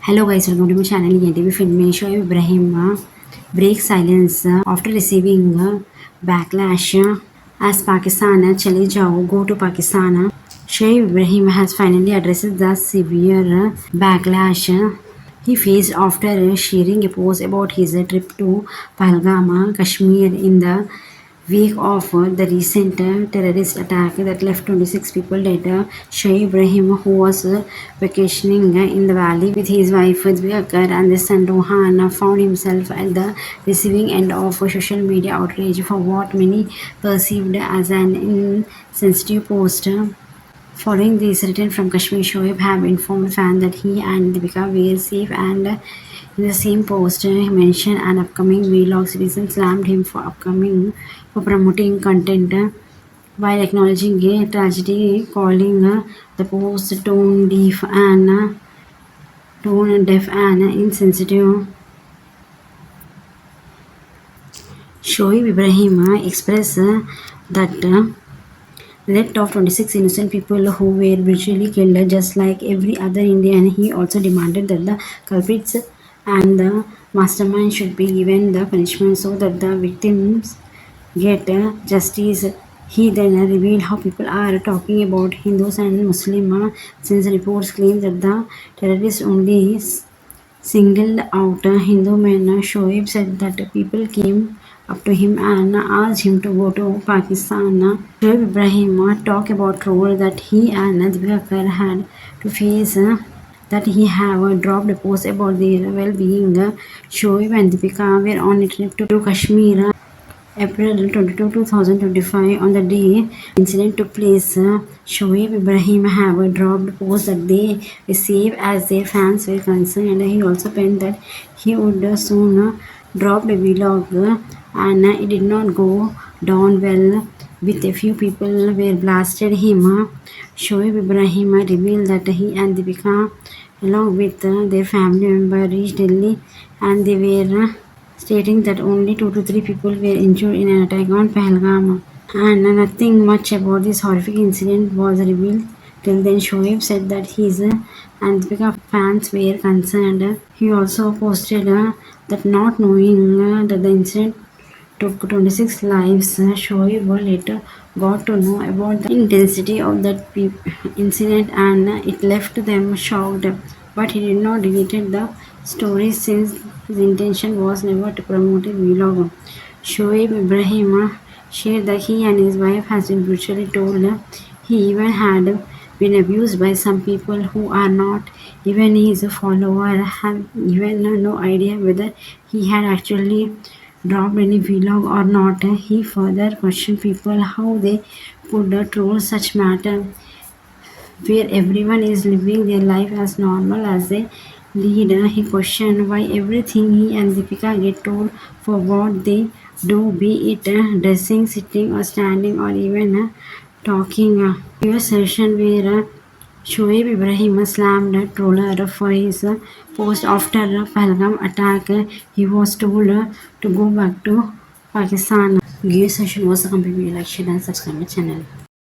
Hello guys, welcome to my channel NTV Film. Shoaib Ibrahim breaks silence after receiving backlash as Pakistan chale jao, go to Pakistan. Shoaib Ibrahim has finally addressed the severe backlash he faced after sharing a post about his trip to Pahalgam, Kashmir in the wake of the recent terrorist attack that left 26 people dead. Shoaib Ibrahim, who was vacationing in the valley with his wife Dwiakar and their son Rohan, found himself at the receiving end of social media outrage for what many perceived as an insensitive post. Following this, written from Kashmir, Shoaib have informed fans that he and Deepika were safe, and in the same post, he mentioned an upcoming vlog. Citizens slammed him for promoting content while acknowledging a tragedy, calling the post tone deaf and insensitive. Shoaib Ibrahim expressed that left of 26 innocent people who were brutally killed just like every other Indian. He also demanded that the culprits and the mastermind should be given the punishment so that the victims get justice. He then revealed how people are talking about Hindus and Muslims since reports claim that the terrorists only singled out Hindu men. Shoaib said that people came up to him and asked him to go to Pakistan. Shoaib Ibrahim talked about role that he and Deepika had to face, that he have dropped a post about their well-being. Shoaib and Deepika were on a trip to Kashmir April 22, 2025. On the day incident took place, Shoaib Ibrahim have dropped posts that they received as their fans were concerned, and he also penned that he would soon drop a vlog, and it did not go down well with a few people were blasted him. Shoaib Ibrahim revealed that he and Deepika along with their family member reached Delhi, and they were stating that only 2 to 3 people were injured in an attack on Pahalgam, and nothing much about this horrific incident was revealed till then. Shoaib said that his and Deepika fans were concerned. He also posted that not knowing that the incident took 26 lives, Shoaib later got to know about the intensity of that incident, and it left them shocked. But he did not delete the story since his intention was never to promote a vlog. Shoaib Ibrahim shared that he and his wife has been brutally told. He even had been abused by some people who are not even his follower, have even no idea whether he had actually dropped any vlog or not. He further questioned people how they could troll such matter where everyone is living their life as normal as they lead. He questioned why everything he and Deepika get told for what they do, be it dressing, sitting or standing or even talking. A session where Shoaib Ibrahim slammed a troller for his post after the Pahalgam attack. He was told to go back to Pakistan. Give session was a complete. Like, share and subscribe my channel.